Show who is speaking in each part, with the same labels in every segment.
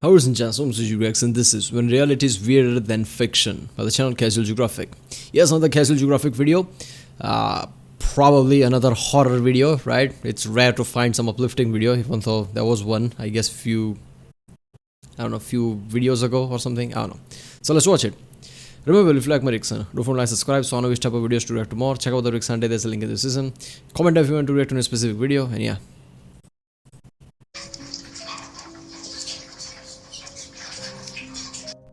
Speaker 1: Ladies and gentlemen, this is Geographic, and this is When Reality is Weirder Than Fiction by the channel Casual Geographic. Yes, another Casual Geographic video. Probably another horror video, right? It's rare to find some uplifting video, even though there was one, I guess, few videos ago or something. I don't know. So let's watch it. Remember, if you like my Rickson, don't forget to like, subscribe, so I know which type of videos to react to more. Check out the Rickson Day, there's a link in the description. Comment if you want to react to a specific video, and yeah.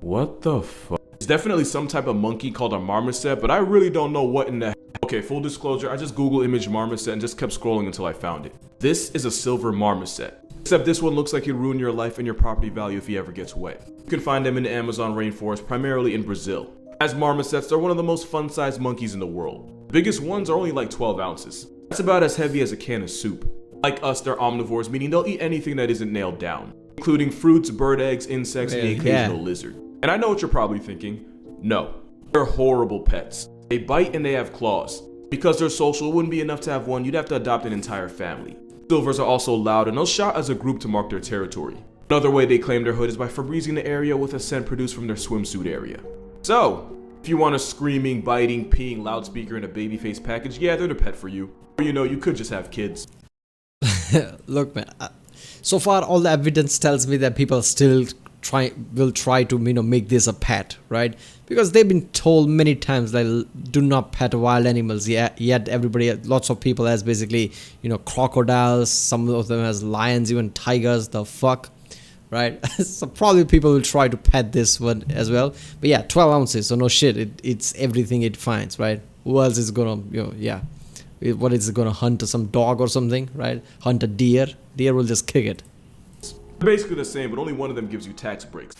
Speaker 2: What the fuck? It's definitely some type of monkey called a marmoset, but I really don't know what in the heck. Okay, full disclosure, I just Google image marmoset and just kept scrolling until I found it. This is a silver marmoset. Except this one looks like it'd ruin your life and your property value if he ever gets wet. You can find them in the Amazon rainforest, primarily in Brazil. As marmosets, they're one of the most fun-sized monkeys in the world. The biggest ones are only like 12 ounces. That's about as heavy as a can of soup. Like us, they're omnivores, meaning they'll eat anything that isn't nailed down, including fruits, bird eggs, insects, and the occasional lizard. And I know what you're probably thinking. No, they're horrible pets. They bite and they have claws. Because they're social, it wouldn't be enough to have one, you'd have to adopt an entire family. Silvers are also loud and they'll shout as a group to mark their territory. Another way they claim their hood is by Febrezing the area with a scent produced from their swimsuit area. So, if you want a screaming, biting, peeing loudspeaker in a baby face package, yeah, they're the pet for you. Or you could just have kids.
Speaker 1: Look, man, so far all the evidence tells me that people still will try to make this a pet, right? Because they've been told many times that do not pet wild animals. Yet everybody, lots of people has basically crocodiles, some of them has lions, even tigers. The fuck, right? So probably people will try to pet this one as well. But yeah, 12 ounces, so no shit, it's everything it finds, right? Who else is gonna what is it gonna hunt some dog or something, right? Hunt a deer will just kick it.
Speaker 2: They're basically the same, but only one of them gives you tax breaks.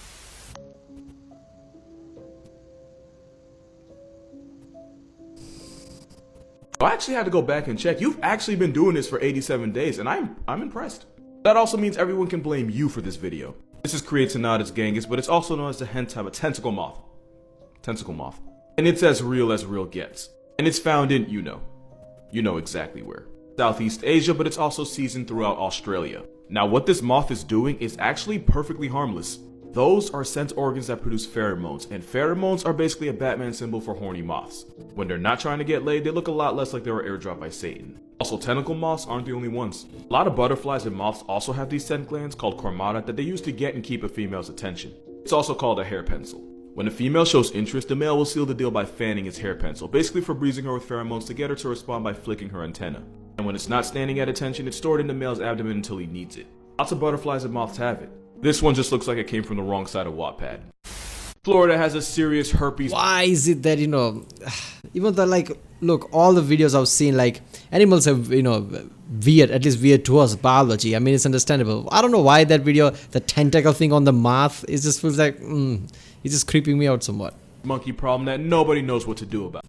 Speaker 2: I actually had to go back and check. You've actually been doing this for 87 days, and I'm impressed. That also means everyone can blame you for this video. This is Creatinodus gangus, but it's also known as the hen type of tentacle moth. Tentacle moth. And it's as real gets. And it's found in, you know exactly where. Southeast Asia, but it's also seasoned throughout Australia. Now, what this moth is doing is actually perfectly harmless. Those are scent organs that produce pheromones, and pheromones are basically a Batman symbol for horny moths. When they're not trying to get laid, they look a lot less like they were airdropped by Satan. Also, tentacle moths aren't the only ones. A lot of butterflies and moths also have these scent glands called cormata that they use to get and keep a female's attention. It's also called a hair pencil. When a female shows interest, the male will seal the deal by fanning its hair pencil, basically Febrezing her with pheromones to get her to respond by flicking her antenna. And when it's not standing at attention, it's stored in the male's abdomen until he needs it. Lots of butterflies and moths have it. This one just looks like it came from the wrong side of Wattpad. Florida has a serious herpes.
Speaker 1: Why is it that, even though, look, all the videos I've seen, animals have, weird, at least weird to us, biology. I mean, it's understandable. I don't know why that video, the tentacle thing on the moth, it just feels like, it's just creeping me out somewhat.
Speaker 2: Monkey problem that nobody knows what to do about.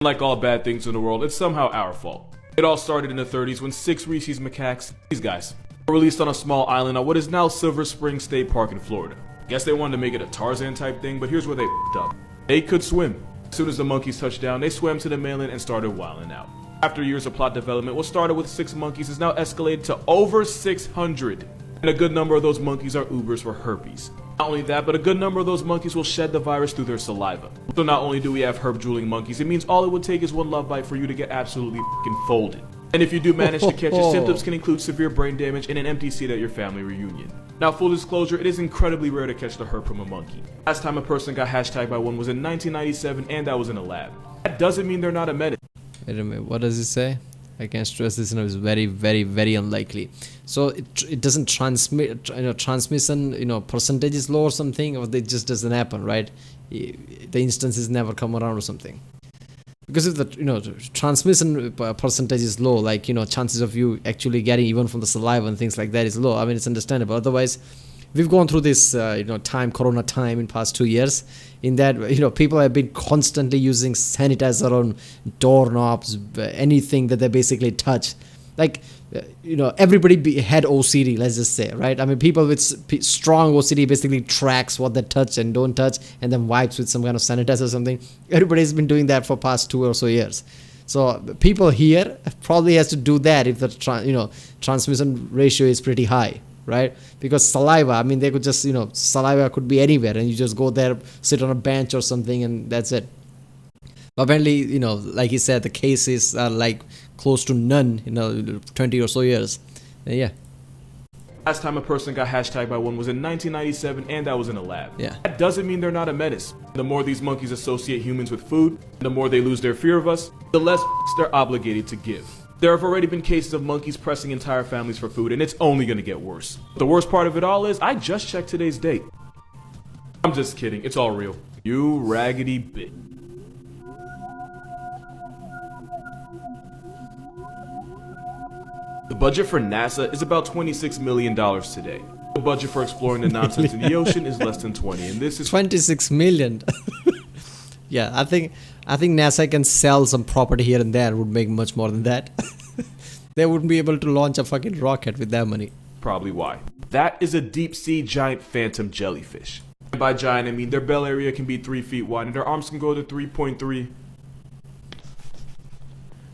Speaker 2: Like all bad things in the world, it's somehow our fault. It all started in the 30s when 6 rhesus macaques, these guys, were released on a small island at what is now Silver Spring State Park in Florida. Guess they wanted to make it a Tarzan type thing, but here's where they f***ed up. They could swim. As soon as the monkeys touched down, they swam to the mainland and started wilding out. After years of plot development, what started with 6 monkeys is now escalated to over 600. And a good number of those monkeys are Ubers for herpes. Not only that, but a good number of those monkeys will shed the virus through their saliva. So not only do we have herb-drooling monkeys, it means all it would take is one love bite for you to get absolutely f***ing folded. And if you do manage to catch it, symptoms can include severe brain damage and an empty seat at your family reunion. Now, full disclosure, it is incredibly rare to catch the herb from a monkey. Last time a person got hashtagged by one was in 1997, and that was in a lab. That doesn't mean they're not a menace.
Speaker 1: Wait a minute, what does it say? I can't stress this, it's very unlikely. So it doesn't transmit, transmission, percentage is low or something, or it just doesn't happen, right? The instances never come around or something. Because if the transmission percentage is low, chances of you actually getting even from the saliva and things like that is low. I mean, it's understandable. Otherwise, we've gone through this corona time in past 2 years, in that people have been constantly using sanitizer on doorknobs, anything that they basically touch. Everybody had OCD, let's just say, right? I mean, people with strong OCD basically tracks what they touch and don't touch, and then wipes with some kind of sanitizer or something. Everybody's been doing that for past 2 or so years. So people here probably has to do that if the transmission ratio is pretty high. right? Because saliva, I mean, they could just, saliva could be anywhere, and you just go there, sit on a bench or something, and that's it. But apparently, like he said, the cases are like close to none, 20 or so years. Yeah.
Speaker 2: Last time a person got hashtagged by one was in 1997, and that was in a lab.
Speaker 1: Yeah.
Speaker 2: That doesn't mean they're not a menace. The more these monkeys associate humans with food, the more they lose their fear of us, the less they're obligated to give. There have already been cases of monkeys pressing entire families for food, and it's only gonna get worse. The worst part of it all is, I just checked today's date. I'm just kidding, it's all real. You raggedy bitch. The budget for NASA is about $26 million today. The budget for exploring the nonsense in the ocean is less than 20, and this is
Speaker 1: 26 million. Yeah, I think NASA can sell some property here and there, would make much more than that. They wouldn't be able to launch a fucking rocket with that money.
Speaker 2: probably why. That is a deep sea giant phantom jellyfish. And by giant, I mean their bell area can be 3 feet wide and their arms can go to 3.3,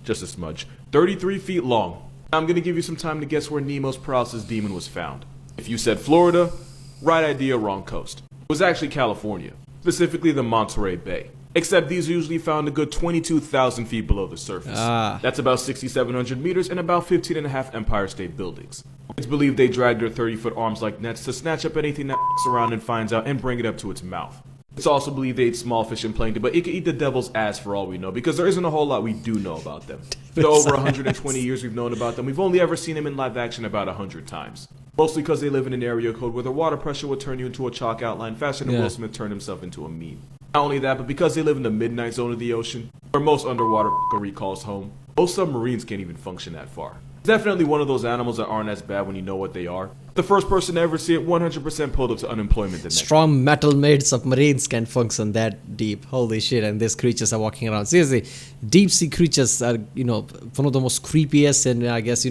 Speaker 2: just a smudge, 33 feet long. I'm gonna give you some time to guess where Nemo's paralysis demon was found. If you said Florida, right idea, wrong coast. It was actually California, specifically the Monterey Bay. Except these are usually found a good 22,000 feet below the surface. That's about 6,700 meters and about 15 and a half Empire State Buildings. It's believed they drag their 30-foot arms like nets to snatch up anything that f***s around and finds out and bring it up to its mouth. It's also believed they eat small fish and plankton, but it could eat the devil's ass for all we know, because there isn't a whole lot we do know about them. For over 120 years we've known about them, we've only ever seen them in live action about 100 times. Mostly because they live in an area code where the water pressure would turn you into a chalk outline faster than Will Smith turned himself into a meme. Not only that, but because they live in the midnight zone of the ocean, where most underwater f***ery calls home, most submarines can't even function that far. It's definitely one of those animals that aren't as bad when you know what they are. The first person to ever see it 100% pulled up to unemployment the next.
Speaker 1: Strong metal-made submarines can function that deep. Holy shit, and these creatures are walking around. Seriously, deep-sea creatures are, one of the most creepiest and, I guess,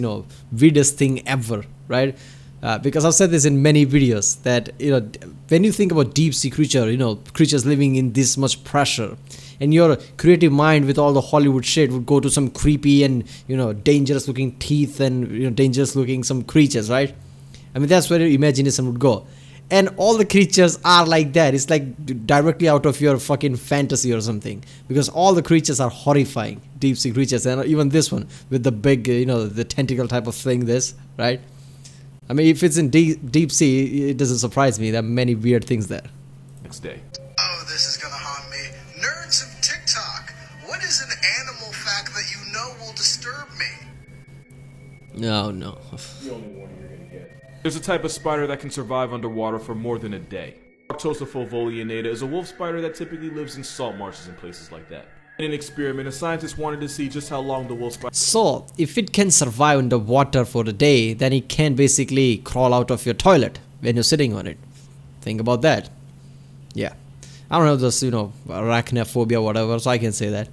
Speaker 1: weirdest thing ever, right? Because I've said this in many videos that, when you think about deep-sea creature, creatures living in this much pressure, and your creative mind with all the Hollywood shit would go to some creepy and, dangerous looking teeth and, dangerous looking some creatures, right? I mean, that's where your imagination would go. And all the creatures are like that. It's like directly out of your fucking fantasy or something. Because all the creatures are horrifying, deep sea creatures. And even this one with the big, the tentacle type of thing, right? I mean, if it's in deep sea, it doesn't surprise me. There are many weird things there.
Speaker 2: Next day.
Speaker 3: Oh, this is gonna haunt me. Nerds of TikTok, what is an animal fact that you know will disturb me?
Speaker 1: No.
Speaker 2: The only one you're gonna get. There's a type of spider that can survive underwater for more than a day. Arctosa fulvolianata is a wolf spider that typically lives in salt marshes and places like that. In an experiment, a scientist wanted to see just how long the wolf spider...
Speaker 1: So, if it can survive underwater for a day, then it can basically crawl out of your toilet when you're sitting on it. Think about that. Yeah. I don't have this, arachnophobia or whatever, so I can say that.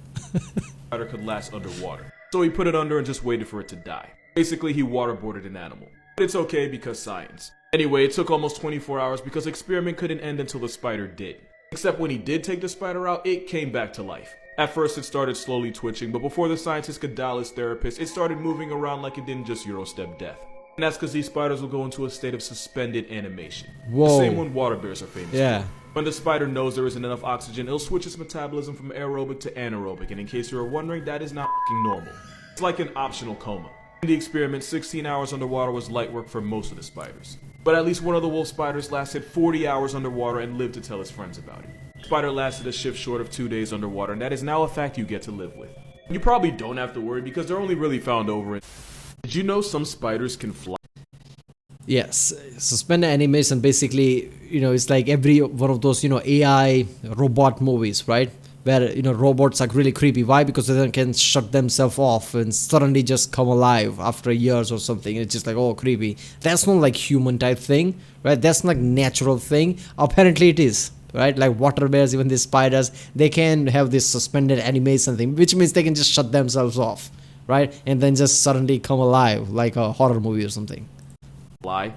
Speaker 2: spider could last underwater. So he put it under and just waited for it to die. Basically, he waterboarded an animal. But it's okay because science. Anyway, it took almost 24 hours because the experiment couldn't end until the spider did. Except when he did take the spider out, it came back to life. At first it started slowly twitching, but before the scientist could dial his therapist, it started moving around like it didn't just Eurostep death. And that's because these spiders will go into a state of suspended animation.
Speaker 1: Whoa.
Speaker 2: The same one water bears are famous
Speaker 1: Yeah.
Speaker 2: for. When the spider knows there isn't enough oxygen, it'll switch its metabolism from aerobic to anaerobic, and in case you were wondering, that is not f***ing normal. It's like an optional coma. In the experiment, 16 hours underwater was light work for most of the spiders. But at least one of the wolf spiders lasted 40 hours underwater and lived to tell his friends about it. Spider lasted a shift short of 2 days underwater, and that is now a fact you get to live with. You probably don't have to worry because they're only really found over in... Did you know some spiders can fly?
Speaker 1: Yes, suspended animation basically, it's like every one of those, AI robot movies, right? Where, robots are really creepy. Why? Because they can shut themselves off and suddenly just come alive after years or something. It's just like, oh, creepy. That's not like human type thing, right? That's not natural thing. Apparently it is, right? Like water bears, even these spiders, they can have this suspended animation thing, which means they can just shut themselves off, right? And then just suddenly come alive like a horror movie or something.
Speaker 2: Fly?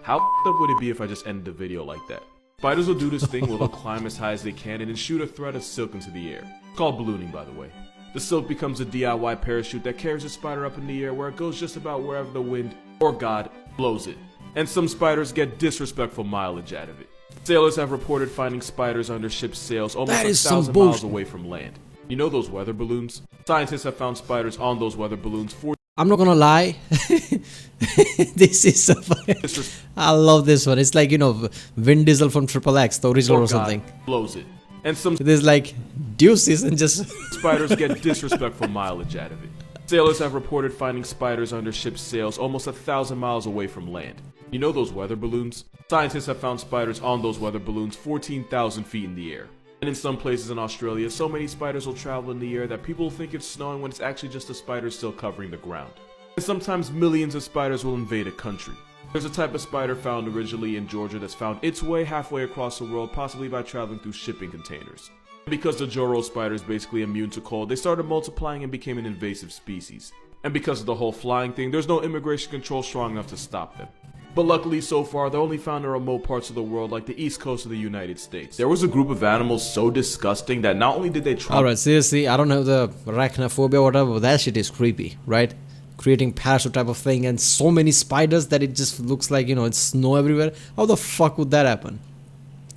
Speaker 2: How up would it be if I just ended the video like that? Spiders will do this thing where they'll climb as high as they can and then shoot a thread of silk into the air. It's called ballooning, by the way. The silk becomes a DIY parachute that carries the spider up in the air where it goes just about wherever the wind, or God, blows it, and some spiders get disrespectful mileage out of it. Sailors have reported finding spiders under ships' sails almost 1,000 miles away from land. You know those weather balloons? Scientists have found spiders on those weather balloons for
Speaker 1: I'm not gonna lie. This is so funny. I love this one. It's like, you know, Vin Diesel from Triple X, the original or something.
Speaker 2: Blows it. And some
Speaker 1: There's like deuces and just
Speaker 2: spiders get disrespectful mileage out of it. Sailors have reported finding spiders under ships' sails almost 1,000 miles away from land. You know those weather balloons? Scientists have found spiders on those weather balloons 14,000 feet in the air. And in some places in Australia, so many spiders will travel in the air that people think it's snowing when it's actually just a spider still covering the ground. And sometimes millions of spiders will invade a country. There's a type of spider found originally in Georgia that's found its way halfway across the world, possibly by traveling through shipping containers. Because the Joro spider is basically immune to cold, they started multiplying and became an invasive species. And because of the whole flying thing, there's no immigration control strong enough to stop them. But luckily so far, they're only found in remote parts of the world like the east coast of the United States. There was a group of animals so disgusting that not only did they try—
Speaker 1: Alright, seriously, I don't have the arachnophobia or whatever, but that shit is creepy, right? Creating parachute type of thing and so many spiders that it just looks like, you know, it's snow everywhere. How the fuck would that happen?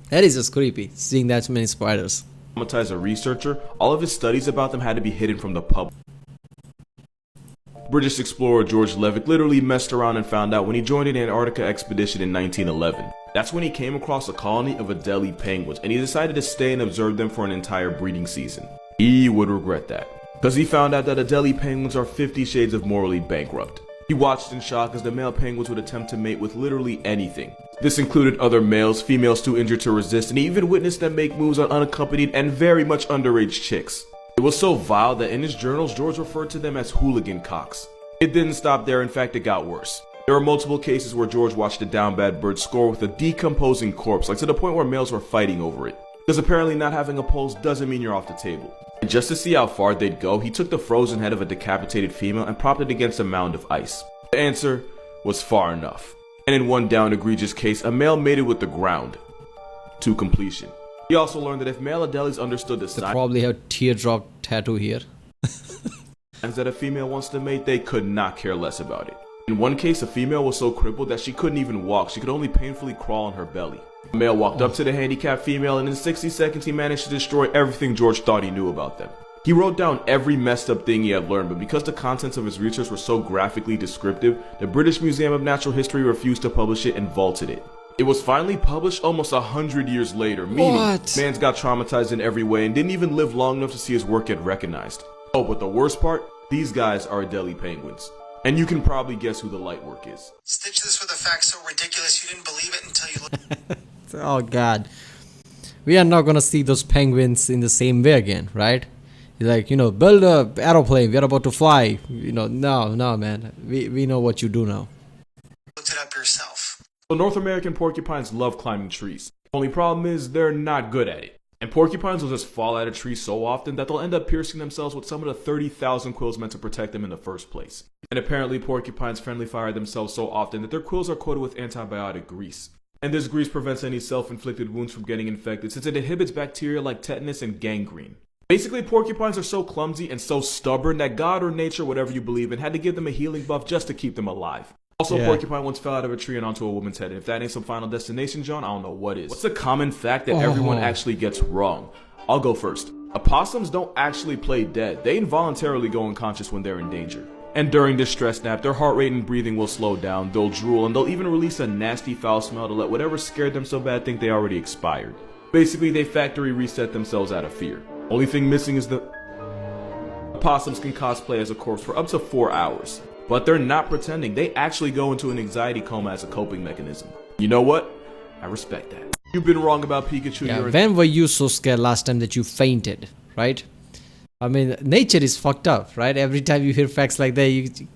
Speaker 1: That is just creepy, seeing that many spiders.
Speaker 2: Traumatize a researcher, all of his studies about them had to be hidden from the public. British explorer George Levick literally messed around and found out when he joined an Antarctica expedition in 1911. That's when he came across a colony of Adelie penguins and he decided to stay and observe them for an entire breeding season. He would regret that, because he found out that Adelie penguins are 50 shades of morally bankrupt. He watched in shock as the male penguins would attempt to mate with literally anything. This included other males, females too injured to resist, and he even witnessed them make moves on unaccompanied and very much underage chicks. It was so vile that in his journals, George referred to them as hooligan cocks. It didn't stop there, in fact it got worse. There were multiple cases where George watched a down bad bird score with a decomposing corpse, like to the point where males were fighting over it. Because apparently not having a pulse doesn't mean you're off the table. And just to see how far they'd go, he took the frozen head of a decapitated female and propped it against a mound of ice. The answer was far enough. And in one down egregious case, a male mated with the ground to completion. He also learned that if male Adelies understood the
Speaker 1: They
Speaker 2: signs
Speaker 1: probably have teardrop tattoo here.
Speaker 2: that a female wants to mate, they could not care less about it. In one case, a female was so crippled that she couldn't even walk, she could only painfully crawl on her belly. The male walked up to the handicapped female and in 60 seconds he managed to destroy everything George thought he knew about them. He wrote down every messed up thing he had learned, but because the contents of his research were so graphically descriptive, the British Museum of Natural History refused to publish it and vaulted it. It was finally published almost 100 years later, meaning man's got traumatized in every way and didn't even live long enough to see his work get recognized. Oh, but the worst part? These guys are Adelie penguins. And you can probably guess who the light work is.
Speaker 3: Stitch this with a fact so ridiculous you didn't believe it until you looked.
Speaker 1: Oh god. We are not gonna see those penguins in the same way again, right? Like, you know, build a aeroplane, we're about to fly. You know, no man. We know what you do now.
Speaker 3: Looked it up yourself.
Speaker 2: So North American porcupines love climbing trees. Only problem is they're not good at it. And porcupines will just fall out of trees so often that they'll end up piercing themselves with some of the 30,000 quills meant to protect them in the first place. And apparently porcupines friendly fire themselves so often that their quills are coated with antibiotic grease. And this grease prevents any self-inflicted wounds from getting infected since it inhibits bacteria like tetanus and gangrene. Basically, porcupines are so clumsy and so stubborn that God or nature, whatever you believe in, had to give them a healing buff just to keep them alive. Also, a porcupine once fell out of a tree and onto a woman's head. And if that ain't some Final Destination, John, I don't know what is. What's a common fact that everyone actually gets wrong? I'll go first. Opossums don't actually play dead. They involuntarily go unconscious when they're in danger. And during this stress nap, their heart rate and breathing will slow down, they'll drool, and they'll even release a nasty foul smell to let whatever scared them so bad think they already expired. Basically, they factory reset themselves out of fear. Only thing missing is the opossums can cosplay as a corpse for up to 4 hours. But they're not pretending, they actually go into an anxiety coma as a coping mechanism. You know what? I respect that. You've been wrong about Pikachu.
Speaker 1: Yeah, when were you so scared last time that you fainted, right? I mean, nature is fucked up, right? Every time you hear facts like that,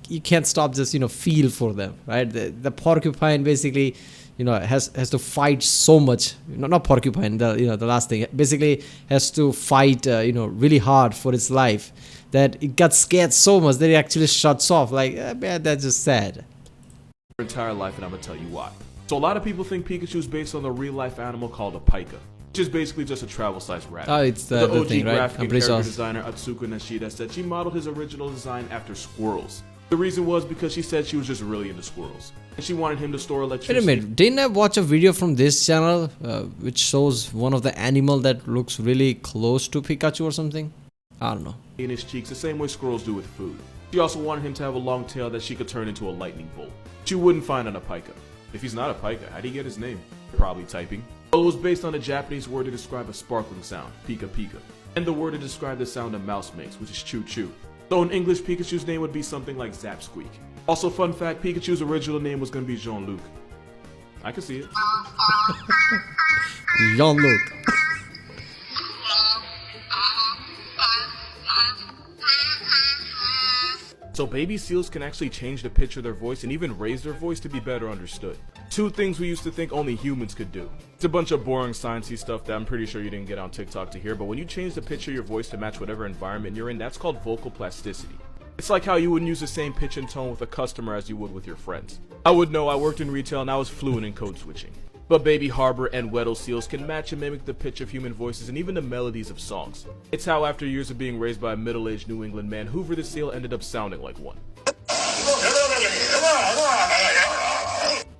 Speaker 1: you can't stop just, you know, feel for them, right? The porcupine basically, you know, has to fight so much. Not porcupine, the last thing. Basically has to fight, you know, really hard for its life. That it got scared so much that it actually shuts off. Like, man, that's just sad.
Speaker 2: Your entire life, and I'm gonna tell you why. So a lot of people think Pikachu is based on a real-life animal called a pika, which is basically just a travel-sized rabbit.
Speaker 1: Oh, it's the
Speaker 2: OG
Speaker 1: thing, right?
Speaker 2: graphic
Speaker 1: I'm
Speaker 2: and
Speaker 1: pretty
Speaker 2: character
Speaker 1: sure.
Speaker 2: designer Atsuko Nishida said she modeled his original design after squirrels. The reason was because she said she was just really into squirrels, and she wanted him to store
Speaker 1: Wait
Speaker 2: electricity.
Speaker 1: a minute, didn't I watch a video from this channel which shows one of the animal that looks really close to Pikachu or something? I don't know.
Speaker 2: In his cheeks the same way squirrels do with food. She also wanted him to have a long tail that she could turn into a lightning bolt, which you wouldn't find on a pika. If he's not a pika, how'd he get his name? Probably typing. Well, it was based on a Japanese word to describe a sparkling sound, pika pika, and the word to describe the sound a mouse makes, which is choo choo. So in English, Pikachu's name would be something like Zap Squeak. Also, fun fact, Pikachu's original name was going to be Jean-Luc. I can see it.
Speaker 1: Jean-Luc.
Speaker 2: So baby seals can actually change the pitch of their voice and even raise their voice to be better understood. Two things we used to think only humans could do. It's a bunch of boring sciencey stuff that I'm pretty sure you didn't get on TikTok to hear, but when you change the pitch of your voice to match whatever environment you're in, that's called vocal plasticity. It's like how you wouldn't use the same pitch and tone with a customer as you would with your friends. I would know, I worked in retail and I was fluent in code switching. But baby harbor and Weddell seals can match and mimic the pitch of human voices and even the melodies of songs. It's how after years of being raised by a middle-aged New England man, Hoover the seal ended up sounding like one.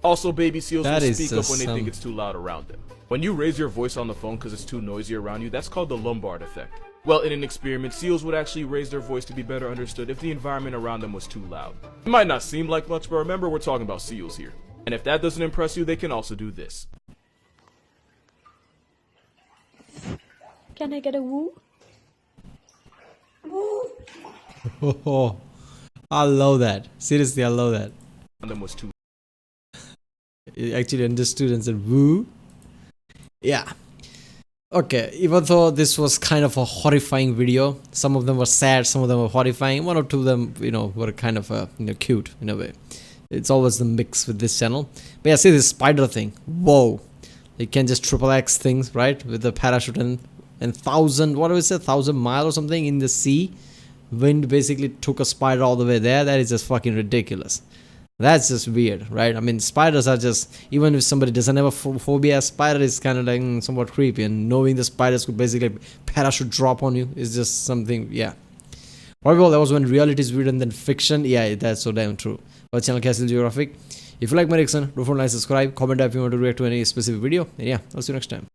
Speaker 2: Also, baby seals will speak up when they think it's too loud around them. When you raise your voice on the phone because it's too noisy around you, that's called the Lombard effect. Well, in an experiment, seals would actually raise their voice to be better understood if the environment around them was too loud. It might not seem like much, but remember we're talking about seals here. And if that doesn't impress you, they can also do this.
Speaker 4: Can I get a woo?
Speaker 1: Oh, I love that. Seriously, I love that.
Speaker 2: Them was too.
Speaker 1: It actually understood and said woo. Yeah. Okay, even though this was kind of a horrifying video, some of them were sad, some of them were horrifying, one or two of them, were kind of, cute in a way. It's always the mix with this channel. But yeah, see this spider thing. Whoa. You can just triple X things, right? With the parachute and 1,000 miles or something in the sea. Wind basically took a spider all the way there. That is just fucking ridiculous. That's just weird, right? I mean, spiders are just, even if somebody doesn't have a phobia, spider is kind of like somewhat creepy. And knowing the spiders could basically parachute drop on you is just something, yeah. Well, that was when reality is weird and then fiction. Yeah, that's so damn true. Our channel Castle Geographic. If you like my reaction, don't forget to like, subscribe, comment if you want to react to any specific video. And yeah, I'll see you next time.